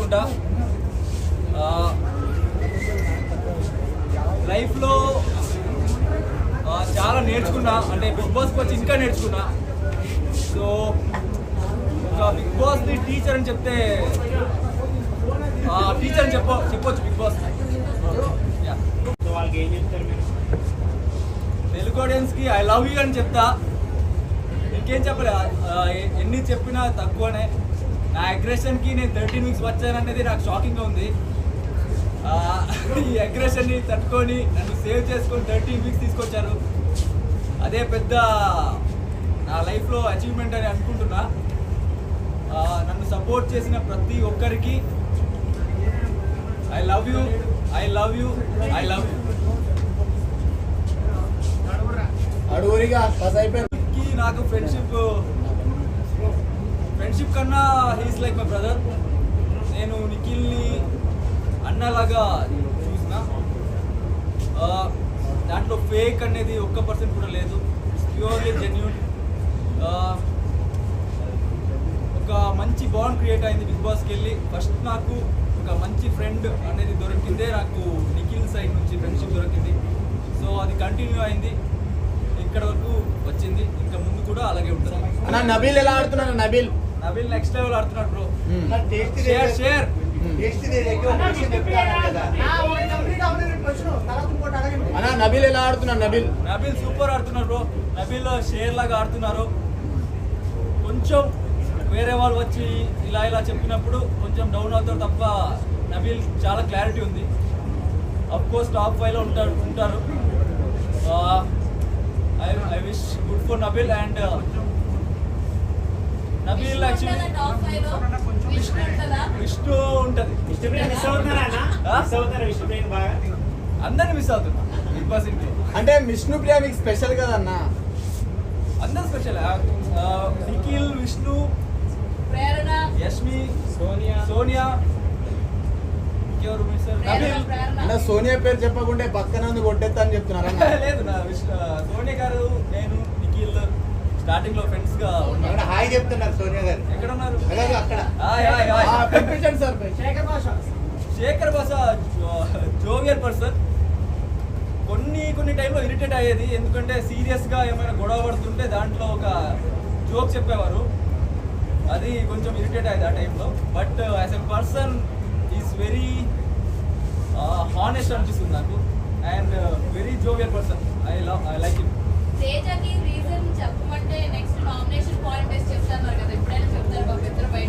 అనుకుంటా. లైఫ్లో చాలా నేర్చుకున్నా, అంటే బిగ్ బాస్కి వచ్చి ఇంకా నేర్చుకున్నా. సో ఒక బిగ్ బాస్ని టీచర్ అని చెప్తే టీచర్ అని చెప్పొచ్చు బిగ్ బాస్. తెలుగు ఆడియన్స్కి ఐ లవ్ యూ అని చెప్తా, ఇంకేం చెప్పలే. ఎన్ని చెప్పినా తక్కువనే. నా అగ్రెషన్కి నేను 13 వీక్స్ వచ్చాననేది నాకు షాకింగ్గా ఉంది. ఈ అగ్రెషన్ని తట్టుకొని నన్ను సేవ్ చేసుకొని 13 వీక్స్ తీసుకొచ్చారు. అదే పెద్ద నా లైఫ్లో అచీవ్మెంట్ అని అనుకుంటున్నా. నన్ను సపోర్ట్ చేసిన ప్రతి ఒక్కరికి I love you, I love you, I love you. నాకు ఫ్రెండ్షిప్ కన్నా హీస్ లైక్ మై బ్రదర్. నేను నిఖిల్ని అన్నలాగా చూసిన. దాంట్లో ఫేక్ అనేది 1% కూడా లేదు. Purely genuine. ఒక మంచి బాండ్ క్రియేట్ అయింది బిగ్ బాస్కి వెళ్ళి. ఫస్ట్ నాకు ఒక మంచి ఫ్రెండ్ అనేది దొరికిందే నాకు నిఖిల్ సైడ్ నుంచి ఫ్రెండ్షిప్ దొరికింది. సో అది కంటిన్యూ అయింది, ఇక్కడ వరకు వచ్చింది. ఇంకా ముందు కూడా అలాగే ఉంటుంది. నబీల్ ఎలా ఆడుతున్నాడు? నబీల్ నెక్స్ట్ లెవెల్ ఆడుతున్నాడు బ్రో. షేర్ నబీల్ ఎలా ఆడుతున్నాడు? నబీల్ సూపర్ ఆడుతున్నారు బ్రో. నబీల్ షేర్ లాగా ఆడుతున్నారు. కొంచెం వేరే వాళ్ళు వచ్చి ఇలా చెప్పినప్పుడు కొంచెం డౌన్ అవుతారు తప్ప నబీల్ చాలా క్లారిటీ ఉంది. అఫ్ కోర్స్ టాప్ 5లో ఉంటారు. I wish good for Nabil and Nabil actually Vishnu ఉంటుంది. అందరిని మిస్ అవుతున్నా బిగ్ బాస్ ఇంట్లో. అంటే విష్ణుప్రియ మీకు స్పెషల్ కదన్న? అందరు స్పెషల్. నిఖిల్, విష్ణు, యష్మి, సోనియా. సోనియా పేరు చెప్పకుంటే పక్కన కొట్టేస్తా అని చెప్తున్నారు. లేదు, సోనియా గారు, నేను, నిఖిల్ స్టార్టింగ్ లో ఫ్రెండ్స్ గా ఉన్నారు. హాయ్ చెప్తున్నారు సోనియా గారు. ఎక్కడ ఉన్నారు? అక్కడ. శేఖర్ భాష జోవియల్ పర్సన్. కొన్ని టైంలో ఇరిటేట్ అయ్యేది, ఎందుకంటే సీరియస్ గా ఏమైనా గొడవ పడుతుంటే దాంట్లో ఒక జోక్ చెప్పేవారు. అది కొంచెం ఇరిటేట్ అయ్యేది ఆ టైంలో. But as a person is very honest అనిపిస్తుంది నాకు. And very jovial person. I like him. తేజకి రీజన్ చెప్పమంటే నెక్స్ట్ నామినేషన్ పాయింట్ వేసి చెప్తారు కదా, ఎప్పుడైనా చెప్తారు బాబు ఇద్దరు బయట.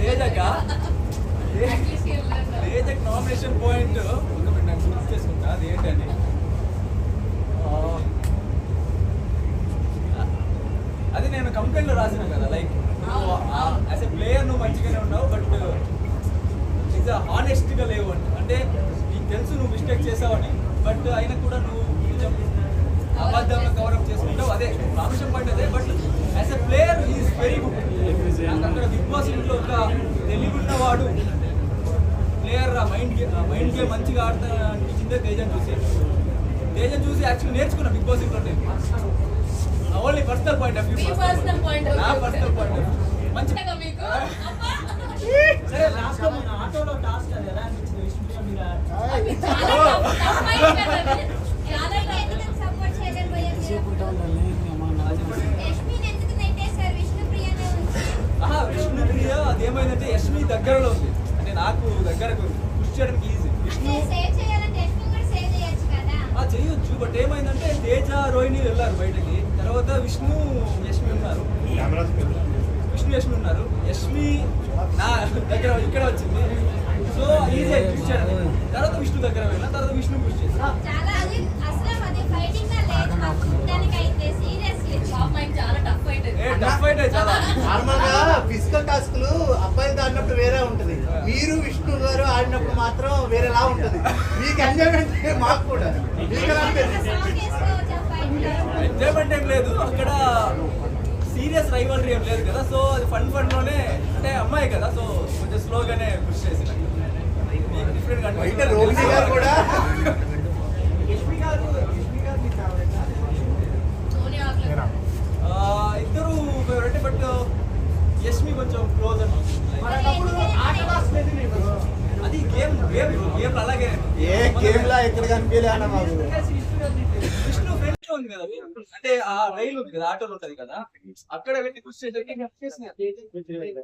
తేజకి నామినేషన్ పాయింట్ ఒక మినిట్ నేను గుర్తు చేసుకుంటా అది ఏంటని. అది నేను కంప్లైంట్లో రాసిన కదా, లైక్ యాజ్ ఎ ప్లేయర్ నువ్వు మంచిగానే ఉన్నావు, బట్ ఇట్స్ హానెస్ట్గా లేవు అంటే నీకు తెలుసు నువ్వు మిస్టేక్ చేసావని, బట్ అయినా కూడా నువ్వు కొంచెం అబద్ధంగా కవరప్ చేసుకుంటావు. అదే నామినేషన్ పాయింట్ అదే. But as a player is very good. అక్కడ బిగ్ బాస్ ఇంట్లో ఒక తెలివిన్నవాడు ప్లేయర్. మైండ్ గేమ్ మంచిగా ఆడతా అనిపించిందే తేజను చూసి యాక్చువల్లీ నేర్చుకున్నా బిగ్ బాస్ ఇంట్లో. Only personal point of view. నా పర్సనల్ పాయింట్ మంచిగా మీకు. సరే లాస్ట్ లో మన ఆటోలో టాస్క్ అది ఎలా అనిపించింది? విష్ణుప్రియ అదేమైందంటే యష్మి దగ్గరలో ఉంది, అంటే నాకు దగ్గరకు ఉంది, పుష్ చేయడానికి ఈజీ. విష్ణు చేయొచ్చు, బట్ ఏమైందంటే తేజ, రోహిణి వెళ్ళారు బయటకి. తర్వాత విష్ణు యష్మి ఉన్నారు. యష్మి నా దగ్గర ఇక్కడ వచ్చింది. సో ఈజీ పుష్ చేయడం. తర్వాత విష్ణు దగ్గర వెళ్ళిన తర్వాత విష్ణు పుష్ చేసి ఫిజికల్ టాస్క్లు అబ్బాయిలు ఆడినప్పుడు వేరే ఉంటది, మీరు విష్ణు గారు ఆడినప్పుడు మాత్రం వేరేలా ఉంటది. మీకు ఎంజాయ్మెంట్ మాకు కూడా ఎంజాయ్మెంట్ ఏం లేదు, అక్కడ సీరియస్ రైవల్రీ ఏం లేదు కదా. సో అది ఫన్ లోనే, అంటే అమ్మాయి కదా, సో కొంచెం స్లోగానే పుష్ చేసిన. ఇద్దరు ఫేవరెట్, బట్ యష్మి కొంచెం క్లోజ్ అని. అది ఏ గేమ్ లా ఎక్కడ కనిపించలే అన్న మాకు. విష్ణు ఫ్రెండ్ ఉంది కదా అంటే ఆ రైలు ఉంది కదా ఆటోలు ఉంటది కదా అక్కడ వెళ్ళి కృషి చేసేది